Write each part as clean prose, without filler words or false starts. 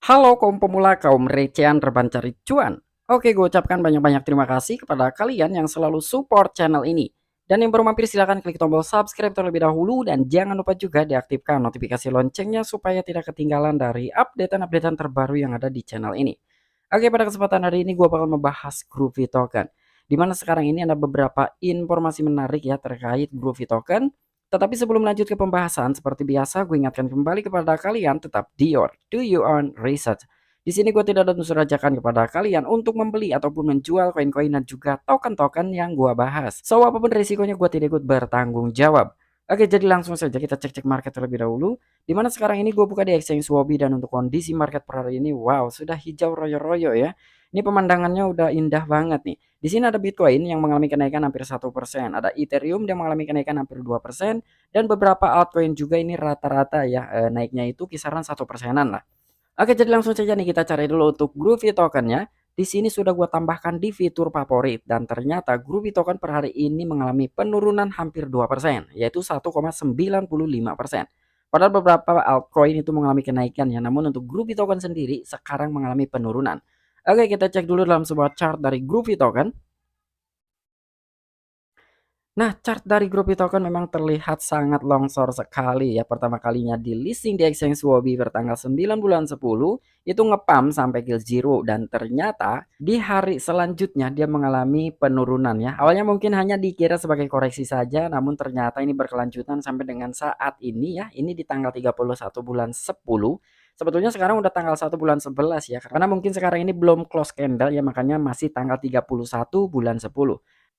Halo kaum pemula, kaum recehan reban cari cuan. Oke, gue ucapkan banyak-banyak terima kasih kepada kalian yang selalu support channel ini. Dan yang baru mampir silahkan klik tombol subscribe terlebih dahulu dan jangan lupa juga diaktifkan notifikasi loncengnya supaya tidak ketinggalan dari updatean-updatean terbaru yang ada di channel ini. Oke, pada kesempatan hari ini gue bakal membahas Groovy Token. Dimana sekarang ini ada beberapa informasi menarik ya terkait Groovy Token. Tetapi sebelum lanjut ke pembahasan, seperti biasa gue ingatkan kembali kepada kalian tetap do your own research. Di sini gue tidak ada unsur ajakan kepada kalian untuk membeli ataupun menjual koin-koin dan juga token-token yang gue bahas. So apapun risikonya gue tidak ikut bertanggung jawab. Oke, jadi langsung saja kita cek-cek market terlebih dahulu. Dimana sekarang ini gue buka di exchange Huobi dan untuk kondisi market per hari ini, wow, sudah hijau royo-royo ya. Ini pemandangannya udah indah banget nih. Di sini ada Bitcoin yang mengalami kenaikan hampir 1%, ada Ethereum yang mengalami kenaikan hampir 2%, dan beberapa altcoin juga ini rata-rata ya naiknya itu kisaran 1%-an lah. Oke, jadi langsung saja nih kita cari dulu untuk Groovy tokennya. Di sini sudah gua tambahkan di fitur favorit dan ternyata Groovy token per hari ini mengalami penurunan hampir 2%, yaitu 1,95%. Padahal beberapa altcoin itu mengalami kenaikan ya, namun untuk Groovy token sendiri sekarang mengalami penurunan. Oke, kita cek dulu dalam sebuah chart dari Groovy token. Nah, chart dari grup token memang terlihat sangat longsor sekali ya. Pertama kalinya di listing di exchange Huobi bertanggal 9 bulan 10 itu ngepam sampai kill zero dan ternyata di hari selanjutnya dia mengalami penurunan ya. Awalnya mungkin hanya dikira sebagai koreksi saja, namun ternyata ini berkelanjutan sampai dengan saat ini ya. Ini di tanggal 31 bulan 10. Sebetulnya sekarang udah tanggal 1 bulan 11 ya. Karena mungkin sekarang ini belum close candle ya, makanya masih tanggal 31 bulan 10.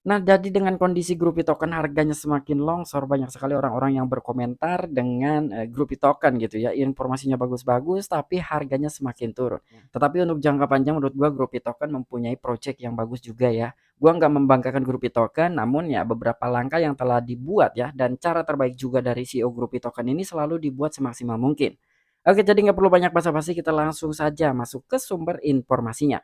Nah, jadi dengan kondisi Groovy Token harganya semakin longsor, banyak sekali orang-orang yang berkomentar dengan Groovy Token gitu ya. Informasinya bagus-bagus, tapi harganya semakin turun. Tetapi untuk jangka panjang menurut gua Groovy Token mempunyai project yang bagus juga ya. Gua nggak membanggakan Groovy Token, namun ya beberapa langkah yang telah dibuat ya, dan cara terbaik juga dari CEO Groovy Token ini selalu dibuat semaksimal mungkin. Oke, jadi nggak perlu banyak basa-basi, kita langsung saja masuk ke sumber informasinya.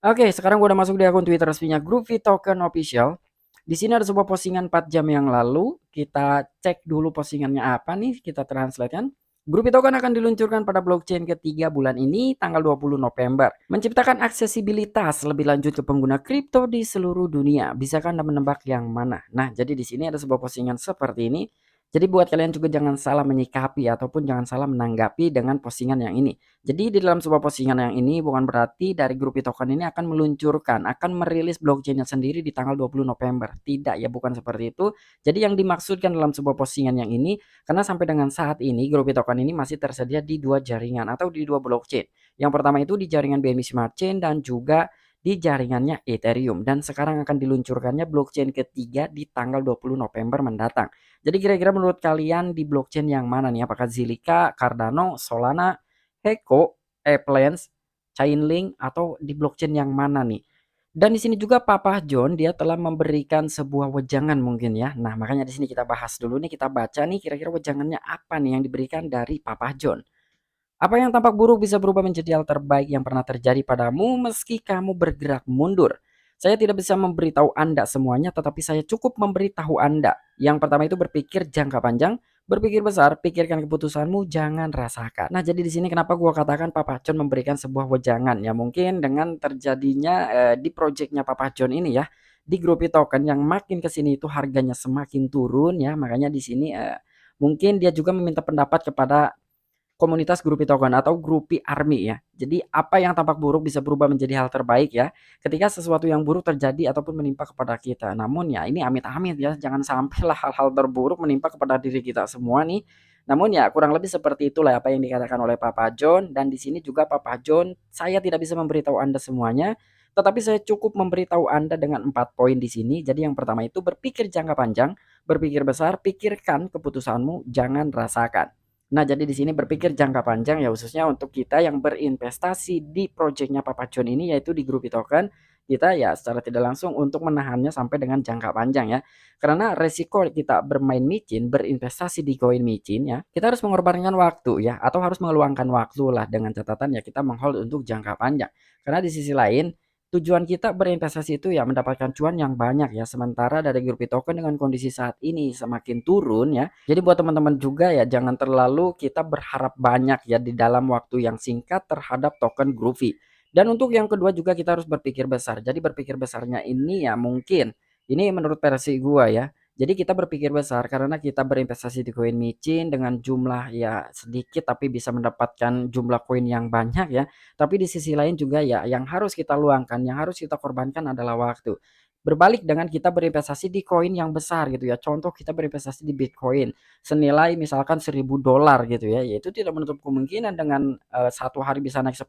Oke, sekarang gue udah masuk di akun Twitter resminya Groovy Token Official. Di sini ada sebuah postingan 4 jam yang lalu. Kita cek dulu postingannya apa nih, kita translate kan. Groovy Token akan diluncurkan pada blockchain ketiga bulan ini tanggal 20 November. Menciptakan aksesibilitas lebih lanjut ke pengguna kripto di seluruh dunia. Bisakah Anda menebak yang mana? Nah, jadi di sini ada sebuah postingan seperti ini. Jadi buat kalian juga jangan salah menyikapi ataupun jangan salah menanggapi dengan postingan yang ini. Jadi di dalam sebuah postingan yang ini bukan berarti dari Groovy Token ini akan meluncurkan, akan merilis blockchainnya sendiri di tanggal 20 November. Tidak ya, bukan seperti itu. Jadi yang dimaksudkan dalam sebuah postingan yang ini, karena sampai dengan saat ini Groovy Token ini masih tersedia di dua jaringan atau di dua blockchain. Yang pertama itu di jaringan BNB Smart Chain dan juga di jaringannya Ethereum. Dan sekarang akan diluncurkannya blockchain ketiga di tanggal 20 November mendatang. Jadi kira-kira menurut kalian di blockchain yang mana nih? Apakah Zilliqa, Cardano, Solana, Heko, Applens, Chainlink, atau di blockchain yang mana nih? Dan di sini juga Papa John dia telah memberikan sebuah wejangan mungkin ya. Nah, makanya di sini kita bahas dulu nih, kita baca nih kira-kira wejangannya apa nih yang diberikan dari Papa John. Apa yang tampak buruk bisa berubah menjadi hal terbaik yang pernah terjadi padamu meski kamu bergerak mundur. Saya tidak bisa memberitahu Anda semuanya, tetapi saya cukup memberitahu Anda. Yang pertama itu berpikir jangka panjang, berpikir besar, pikirkan keputusanmu, jangan rasakan. Nah, jadi di sini kenapa gua katakan Papa John memberikan sebuah wejangan ya, mungkin dengan terjadinya di projectnya Papa John ini ya, di Groovy Token yang makin ke sini itu harganya semakin turun ya, makanya di sini mungkin dia juga meminta pendapat kepada komunitas Groupie Token atau Groupie Army ya. Jadi apa yang tampak buruk bisa berubah menjadi hal terbaik ya. Ketika sesuatu yang buruk terjadi ataupun menimpa kepada kita. Namun ya ini amit-amit ya, jangan sampailah hal-hal terburuk menimpa kepada diri kita semua nih. Namun ya kurang lebih seperti itulah apa yang dikatakan oleh Papa John, dan di sini juga Papa John, saya tidak bisa memberitahu Anda semuanya, tetapi saya cukup memberitahu Anda dengan 4 poin di sini. Jadi yang pertama itu berpikir jangka panjang, berpikir besar, pikirkan keputusanmu, jangan rasakan. Nah, jadi di sini berpikir jangka panjang ya, khususnya untuk kita yang berinvestasi di projectnya Papa John ini yaitu di Groovy Token, kita ya secara tidak langsung untuk menahannya sampai dengan jangka panjang ya. Karena resiko kita bermain micin, berinvestasi di koin micin ya, kita harus mengorbankan waktu ya, atau harus mengeluangkan waktu lah, dengan catatan ya kita menghold untuk jangka panjang. Karena di sisi lain Tujuan kita berinvestasi itu ya mendapatkan cuan yang banyak ya, sementara dari Groupie Token dengan kondisi saat ini semakin turun ya. Jadi buat teman-teman juga ya jangan terlalu kita berharap banyak ya di dalam waktu yang singkat terhadap token Groovy. Dan untuk yang kedua juga kita harus berpikir besar. Jadi berpikir besarnya ini ya mungkin ini menurut versi gua ya. Jadi kita berpikir besar karena kita berinvestasi di koin micin dengan jumlah ya sedikit tapi bisa mendapatkan jumlah koin yang banyak ya. Tapi di sisi lain juga ya yang harus kita luangkan, yang harus kita korbankan adalah waktu. Berbalik dengan kita berinvestasi di koin yang besar gitu ya. Contoh kita berinvestasi di Bitcoin senilai misalkan $1.000 gitu ya. Yaitu tidak menutup kemungkinan dengan satu hari bisa naik 10%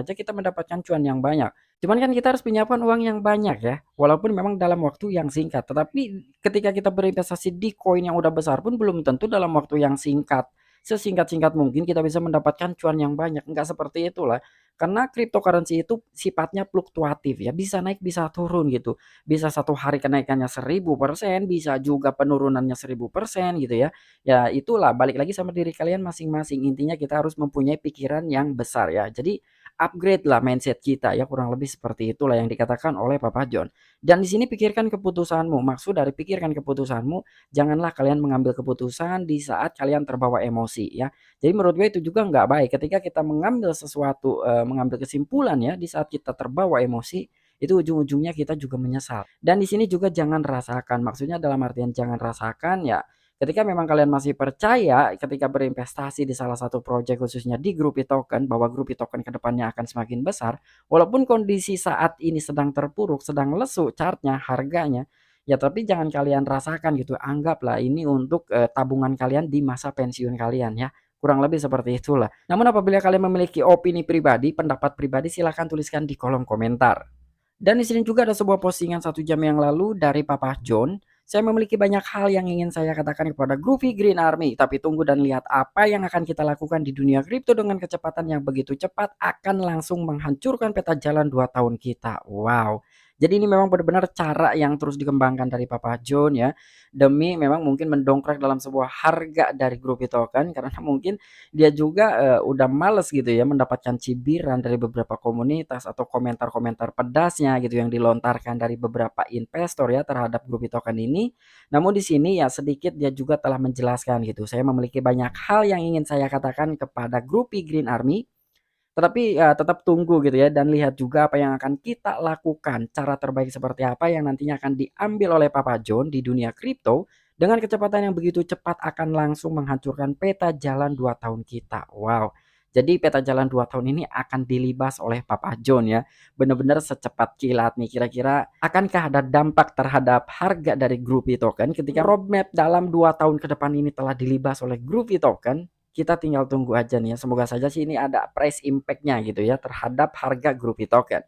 aja kita mendapatkan cuan yang banyak. Cuman kan kita harus menyiapkan uang yang banyak ya. Walaupun memang dalam waktu yang singkat. Tetapi ketika kita berinvestasi di koin yang udah besar pun belum tentu dalam waktu yang singkat. Sesingkat-singkat mungkin kita bisa mendapatkan cuan yang banyak. Enggak seperti itulah. Karena cryptocurrency itu sifatnya fluktuatif ya, bisa naik bisa turun gitu. Bisa satu hari kenaikannya 1000%, bisa juga penurunannya 1000% gitu ya. Ya itulah balik lagi sama diri kalian masing-masing. Intinya kita harus mempunyai pikiran yang besar ya. Jadi upgrade lah mindset kita ya, kurang lebih seperti itulah yang dikatakan oleh Papa John. Dan di sini pikirkan keputusanmu. Maksud dari pikirkan keputusanmu, janganlah kalian mengambil keputusan di saat kalian terbawa emosi ya. Jadi menurut gue itu juga nggak baik ketika kita mengambil sesuatu, mengambil kesimpulan ya di saat kita terbawa emosi, itu ujung-ujungnya kita juga menyesal. Dan di sini juga jangan rasakan, maksudnya dalam artian jangan rasakan ya ketika memang kalian masih percaya ketika berinvestasi di salah satu proyek khususnya di Groupie Token bahwa Groupie Token kedepannya akan semakin besar, walaupun kondisi saat ini sedang terpuruk, sedang lesu chartnya, harganya, ya tapi jangan kalian rasakan gitu, anggaplah ini untuk, tabungan kalian di masa pensiun kalian ya. Kurang lebih seperti itulah. Namun apabila kalian memiliki opini pribadi, pendapat pribadi silahkan tuliskan di kolom komentar. Dan di sini juga ada sebuah postingan 1 jam yang lalu dari Papa John. Saya memiliki banyak hal yang ingin saya katakan kepada Groovy Green Army, tapi tunggu dan lihat apa yang akan kita lakukan di dunia kripto dengan kecepatan yang begitu cepat akan langsung menghancurkan peta jalan 2 tahun kita. Wow. Jadi ini memang benar-benar cara yang terus dikembangkan dari Papa John ya, demi memang mungkin mendongkrak dalam sebuah harga dari Groovy Token karena mungkin dia juga, udah males gitu ya mendapatkan cibiran dari beberapa komunitas atau komentar-komentar pedasnya gitu yang dilontarkan dari beberapa investor ya terhadap Groovy Token ini. Namun di sini ya sedikit dia juga telah menjelaskan gitu, "Saya memiliki banyak hal yang ingin saya katakan kepada Groovy Green Army, tetapi ya tetap tunggu gitu ya dan lihat juga apa yang akan kita lakukan. Cara terbaik seperti apa yang nantinya akan diambil oleh Papa John di dunia kripto dengan kecepatan yang begitu cepat akan langsung menghancurkan peta jalan 2 tahun kita." Wow. Jadi peta jalan 2 tahun ini akan dilibas oleh Papa John ya. Benar-benar secepat kilat nih. Kira-kira akankah ada dampak terhadap harga dari Groovy Token ketika roadmap dalam 2 tahun ke depan ini telah dilibas oleh Groovy Token? Kita tinggal tunggu aja nih ya, semoga saja sih ini ada price impact-nya gitu ya terhadap harga Groovy Token.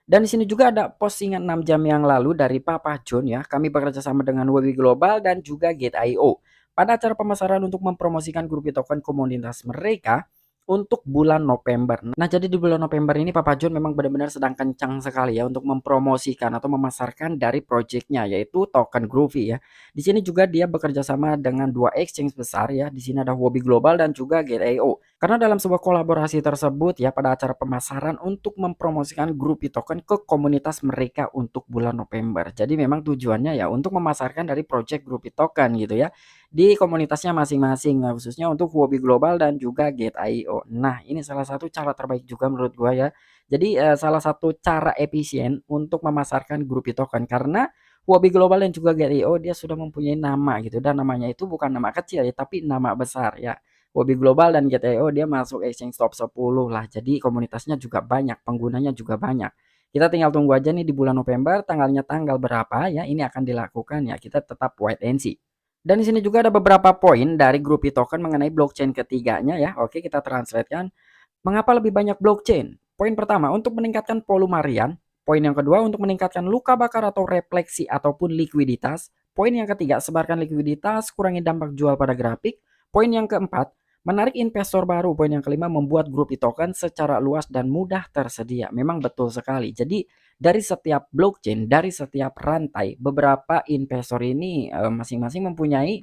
Dan di sini juga ada postingan 6 jam yang lalu dari Papa John ya, kami bekerja sama dengan Webby Global dan juga Gate.io pada acara pemasaran untuk mempromosikan Groovy Token komunitas mereka untuk bulan November. Nah, jadi di bulan November ini Papa John memang benar-benar sedang kencang sekali ya untuk mempromosikan atau memasarkan dari projectnya yaitu token Groovy ya. Di sini juga dia bekerja sama dengan 2 exchange besar ya. Di sini ada Wobby Global dan juga Gate.io. Karena dalam sebuah kolaborasi tersebut ya pada acara pemasaran untuk mempromosikan Groovy Token ke komunitas mereka untuk bulan November. Jadi memang tujuannya ya untuk memasarkan dari project Groovy Token gitu ya di komunitasnya masing-masing, nah, khususnya untuk Wobby Global dan juga Gate.io. Nah, ini salah satu cara terbaik juga menurut gua ya. Jadi, salah satu cara efisien untuk memasarkan Groovy Token karena Wobby Global dan juga Gate.io dia sudah mempunyai nama gitu dan namanya itu bukan nama kecil ya, tapi nama besar ya. Wobby Global dan Gate.io dia masuk exchange top 10 lah, jadi komunitasnya juga banyak, penggunanya juga banyak. Kita tinggal tunggu aja nih di bulan November, tanggalnya tanggal berapa ya, ini akan dilakukan ya, kita tetap wait and see. Dan di sini juga ada beberapa poin dari Groovy Token mengenai blockchain ketiganya ya. Oke, kita translate-kan. Mengapa lebih banyak blockchain? Poin pertama, untuk meningkatkan volume harian. Poin yang kedua, untuk meningkatkan luka bakar atau refleksi ataupun likuiditas. Poin yang ketiga, sebarkan likuiditas, kurangi dampak jual pada grafik. Poin yang keempat, menarik investor baru. Poin yang kelima, membuat Groovy Token secara luas dan mudah tersedia. Memang betul sekali. Jadi dari setiap blockchain, dari setiap rantai, beberapa investor ini masing-masing mempunyai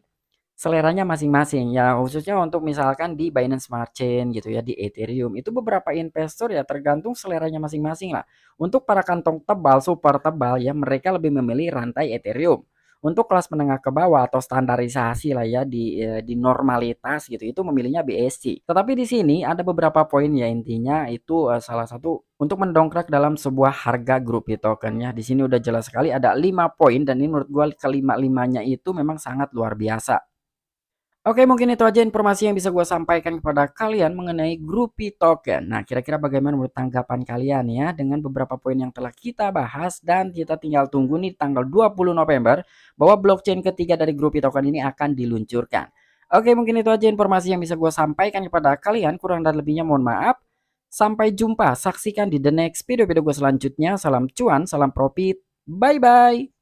Seleranya masing-masing ya, khususnya untuk misalkan di Binance Smart Chain gitu ya, di Ethereum, itu beberapa investor ya tergantung seleranya masing-masing lah. Untuk para kantong tebal, super tebal ya, mereka lebih memilih rantai Ethereum. Untuk kelas menengah ke bawah atau standarisasi lah ya di normalitas gitu, itu memilihnya BSC. Tetapi di sini ada beberapa poin ya, intinya itu salah satu untuk mendongkrak dalam sebuah harga grup token ya. Di sini udah jelas sekali ada 5 poin dan ini menurut gua kelima-limanya itu memang sangat luar biasa. Oke, mungkin itu aja informasi yang bisa gue sampaikan kepada kalian mengenai Groupie Token. Nah, kira-kira bagaimana menurut tanggapan kalian ya dengan beberapa poin yang telah kita bahas dan kita tinggal tunggu nih tanggal 20 November bahwa blockchain ketiga dari Groupie Token ini akan diluncurkan. Oke, mungkin itu aja informasi yang bisa gue sampaikan kepada kalian. Kurang dan lebihnya mohon maaf. Sampai jumpa. Saksikan di the next video-video gue selanjutnya. Salam cuan, salam profit. Bye-bye.